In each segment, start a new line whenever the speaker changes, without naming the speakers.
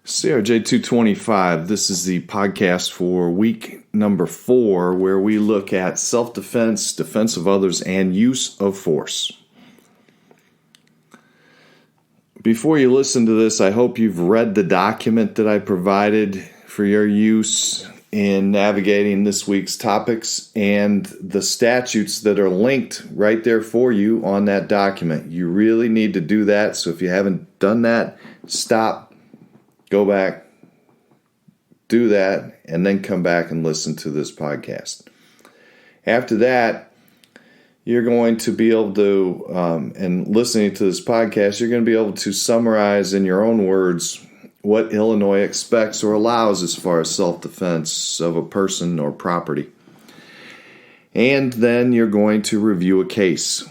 CRJ 225, this is the podcast for week number 4, where we look at self-defense, defense of others, and use of force. Before you listen to this, I hope you've read the document that I provided for your use in navigating this week's topics and the statutes that are linked right there for you on that document. You really need to do that, so if you haven't done that, stop. Go back, do that, and then come back and listen to this podcast. After that, you're going to be able to, and listening to this podcast, you're going to be able to summarize in your own words what Illinois expects or allows as far as self-defense of a person or property. And then you're going to review a case.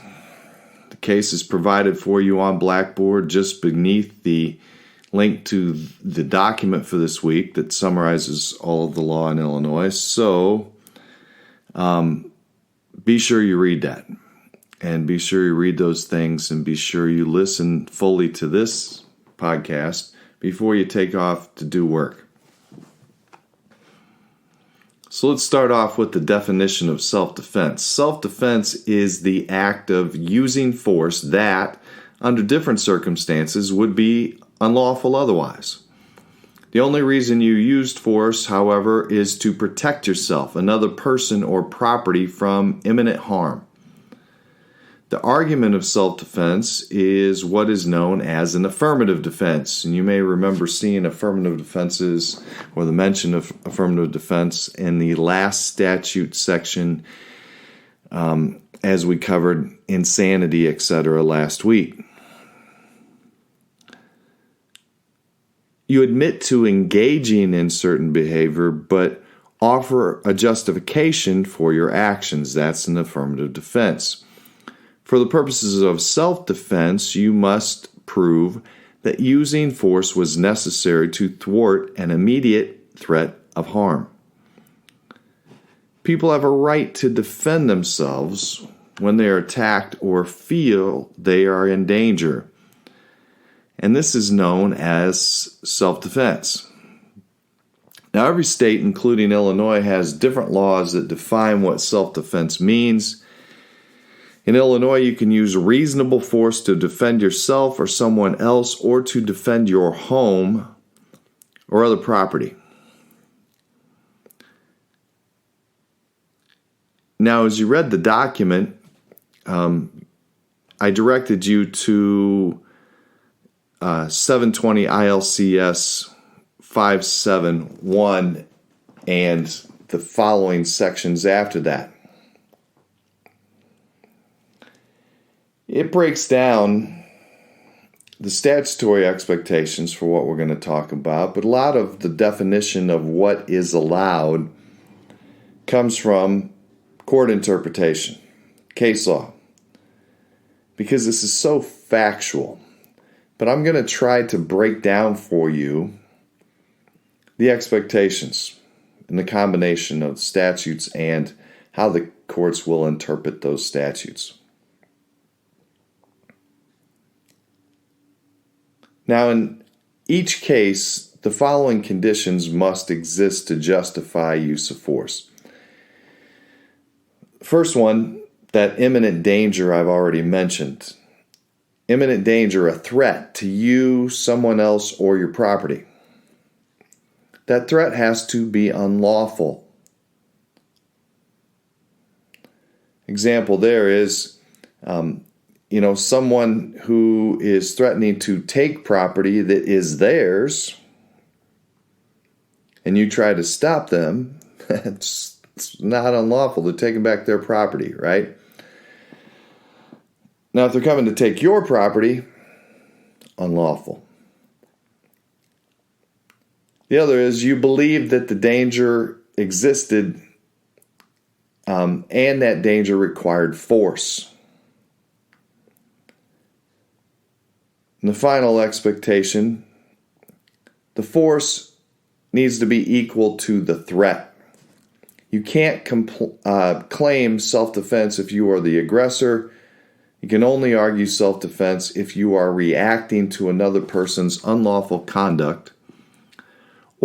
The case is provided for you on Blackboard just beneath the link to the document for this week that summarizes all of the law in Illinois. So be sure you read that, and be sure you read those things, and be sure you listen fully to this podcast before you take off to do work. So let's start off with the definition of self-defense. Self-defense is the act of using force that, under different circumstances, would be unlawful otherwise. The only reason you used force, however, is to protect yourself, another person, or property from imminent harm. The argument of self-defense is what is known as an affirmative defense. And you may remember seeing affirmative defenses or the mention of affirmative defense in the last statute section as we covered insanity, etc. last week. You admit to engaging in certain behavior, but offer a justification for your actions. That's an affirmative defense. For the purposes of self-defense, you must prove that using force was necessary to thwart an immediate threat of harm. People have a right to defend themselves when they are attacked or feel they are in danger. And this is known as self-defense. Now, every state, including Illinois, has different laws that define what self-defense means. In Illinois, you can use reasonable force to defend yourself or someone else, or to defend your home or other property. Now, as you read the document, I directed you to 720 ILCS 571 and the following sections after that. It breaks down the statutory expectations for what we're going to talk about, but a lot of the definition of what is allowed comes from court interpretation, case law, because this is so factual. But I'm going to try to break down for you the expectations and the combination of statutes and how the courts will interpret those statutes. Now, in each case, the following conditions must exist to justify use of force. First one, that imminent danger I've already mentioned. Imminent danger, a threat to you, someone else, or your property. That threat has to be unlawful. Example there is, someone who is threatening to take property that is theirs, and you try to stop them. It's not unlawful. They're taking back their property, right? Now, if they're coming to take your property, unlawful. The other is you believe that the danger existed and that danger required force. And the final expectation, the force needs to be equal to the threat. You can't claim self-defense if you are the aggressor. You can only argue self-defense if you are reacting to another person's unlawful conduct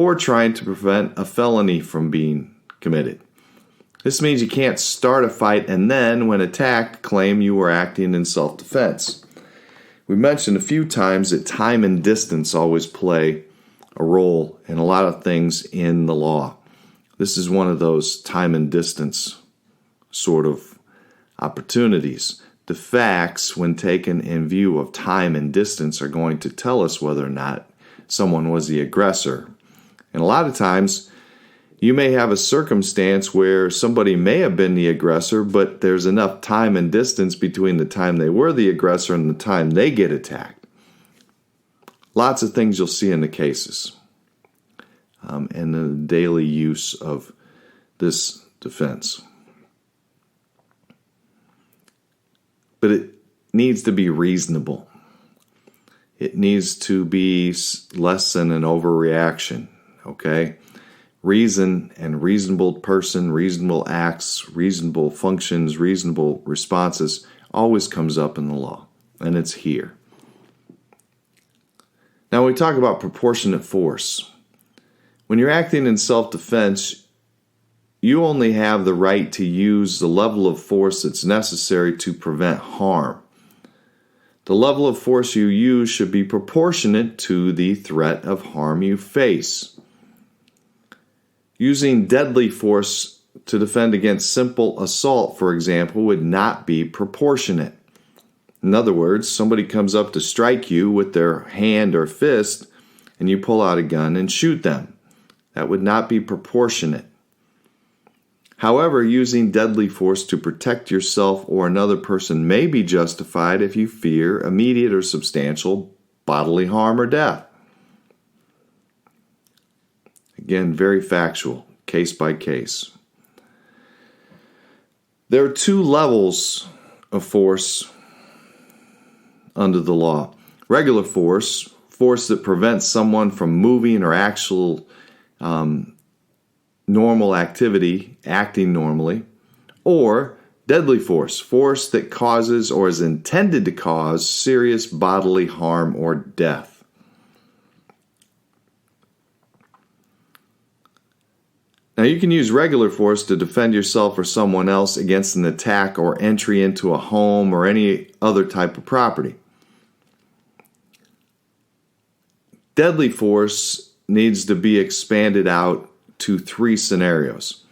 or trying to prevent a felony from being committed. This means you can't start a fight and then, when attacked, claim you were acting in self-defense. We mentioned a few times that time and distance always play a role in a lot of things in the law. This is one of those time and distance sort of opportunities. The facts, when taken in view of time and distance, are going to tell us whether or not someone was the aggressor. And a lot of times, you may have a circumstance where somebody may have been the aggressor, but there's enough time and distance between the time they were the aggressor and the time they get attacked. Lots of things you'll see in the cases and the daily use of this defense. But it needs to be reasonable. It needs to be less than an overreaction, okay? Reason and reasonable person, reasonable acts, reasonable functions, reasonable responses always comes up in the law, and it's here. Now, when we talk about proportionate force, when you're acting in self-defense, you only have the right to use the level of force that's necessary to prevent harm. The level of force you use should be proportionate to the threat of harm you face. Using deadly force to defend against simple assault, for example, would not be proportionate. In other words, somebody comes up to strike you with their hand or fist, and you pull out a gun and shoot them. That would not be proportionate. However, using deadly force to protect yourself or another person may be justified if you fear immediate or substantial bodily harm or death. Again, very factual, case by case. There are two levels of force under the law. Regular force, force that prevents someone from moving or actual normal activity, acting normally. Or deadly force, force that causes or is intended to cause serious bodily harm or death. Now, you can use regular force to defend yourself or someone else against an attack or entry into a home or any other type of property. Deadly force needs to be expanded out to 3 scenarios.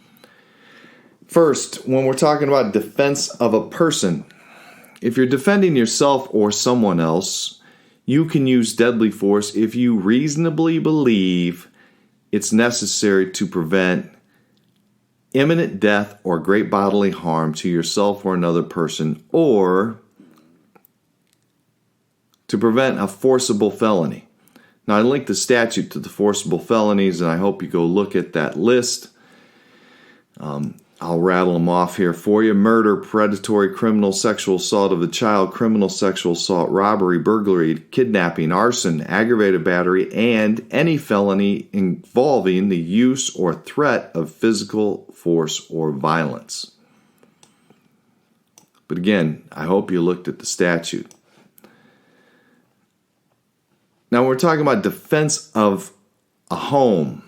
First, when we're talking about defense of a person, if you're defending yourself or someone else, you can use deadly force if you reasonably believe it's necessary to prevent imminent death or great bodily harm to yourself or another person, or to prevent a forcible felony. Now, I linked the statute to the forcible felonies, and I hope you go look at that list. I'll rattle them off here for you. Murder, predatory, criminal, sexual assault of a child, criminal sexual assault, robbery, burglary, kidnapping, arson, aggravated battery, and any felony involving the use or threat of physical force or violence. But again, I hope you looked at the statute. Now, we're talking about defense of a home.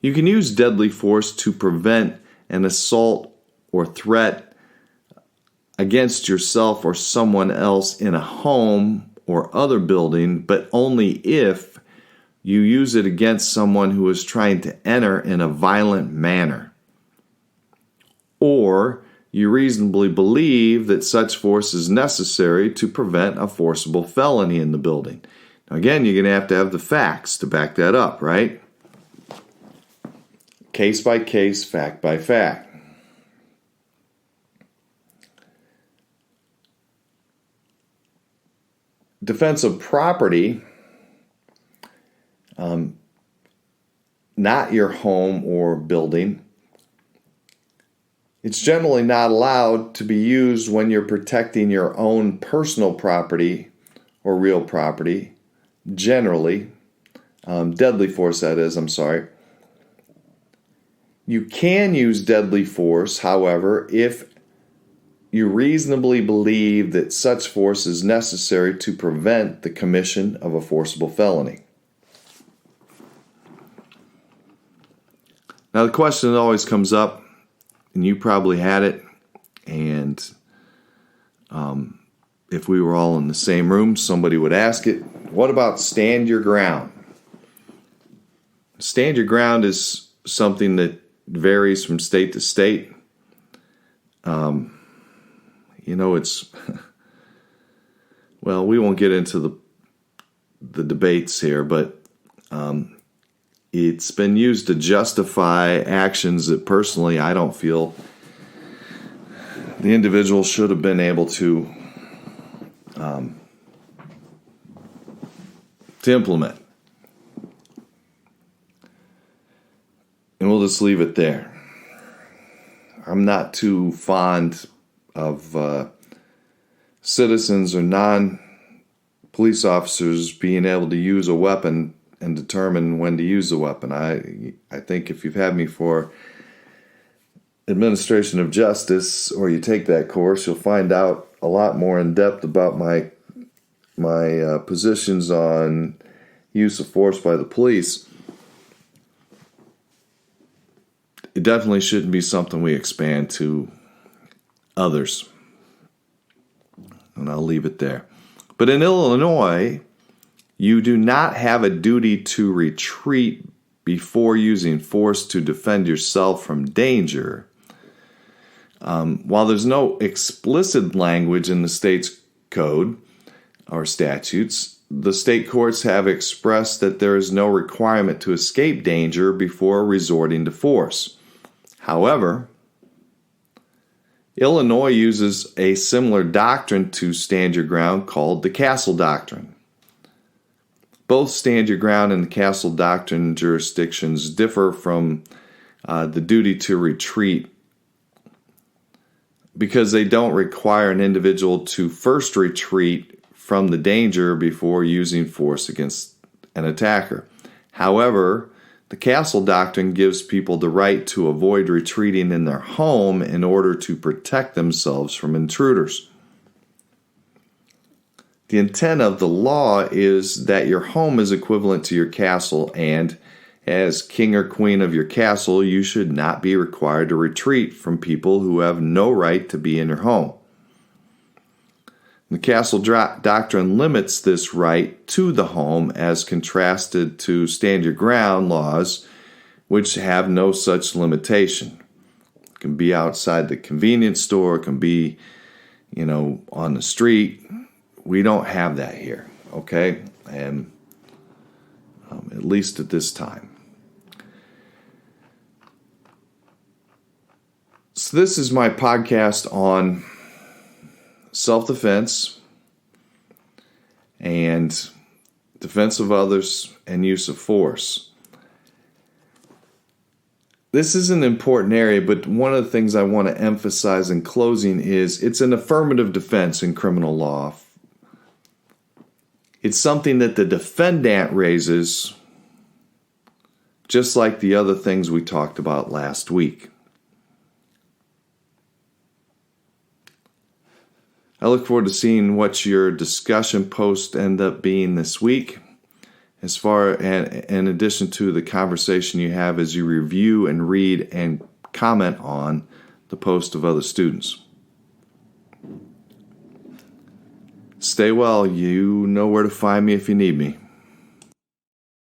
You can use deadly force to prevent an assault or threat against yourself or someone else in a home or other building, but only if you use it against someone who is trying to enter in a violent manner, or you reasonably believe that such force is necessary to prevent a forcible felony in the building. Now, again, you're going to have the facts to back that up, right? Case by case, fact by fact. Defense of property, not your home or building. It's generally not allowed to be used when you're protecting your own personal property or real property. Generally, deadly force, that is, You can use deadly force, however, if you reasonably believe that such force is necessary to prevent the commission of a forcible felony. Now, the question that always comes up, and you probably had it, and if we were all in the same room, somebody would ask it, what about stand your ground? Stand your ground is something that varies from state to state. It's, well, we won't get into the debates here, but it's been used to justify actions that personally I don't feel the individual should have been able to implement. And we'll just leave it there. I'm not too fond of citizens or non-police officers being able to use a weapon and determine when to use the weapon. I think if you've had me for administration of justice, or you take that course, you'll find out a lot more in depth about my positions on use of force by the police. It definitely shouldn't be something we expand to others. And I'll leave it there. But in Illinois, you do not have a duty to retreat before using force to defend yourself from danger. While there's no explicit language in the state's code or statutes, the state courts have expressed that there is no requirement to escape danger before resorting to force. However, Illinois uses a similar doctrine to stand your ground called the Castle Doctrine. Both stand your ground and the Castle Doctrine jurisdictions differ from the duty to retreat because they don't require an individual to first retreat from the danger before using force against an attacker. However, the Castle Doctrine gives people the right to avoid retreating in their home in order to protect themselves from intruders. The intent of the law is that your home is equivalent to your castle, and as king or queen of your castle, you should not be required to retreat from people who have no right to be in your home. The Castle Doctrine limits this right to the home as contrasted to stand your ground laws, which have no such limitation. It can be outside the convenience store, it can be, on the street. We don't have that here, okay? And at least at this time. So this is my podcast on self-defense and defense of others and use of force. This is an important area, but one of the things I want to emphasize in closing is it's an affirmative defense in criminal law. It's something that the defendant raises, just like the other things we talked about last week. I look forward to seeing what your discussion posts end up being this week, as far in addition to the conversation you have as you review and read and comment on the post of other students. Stay well. You know where to find me if you need me.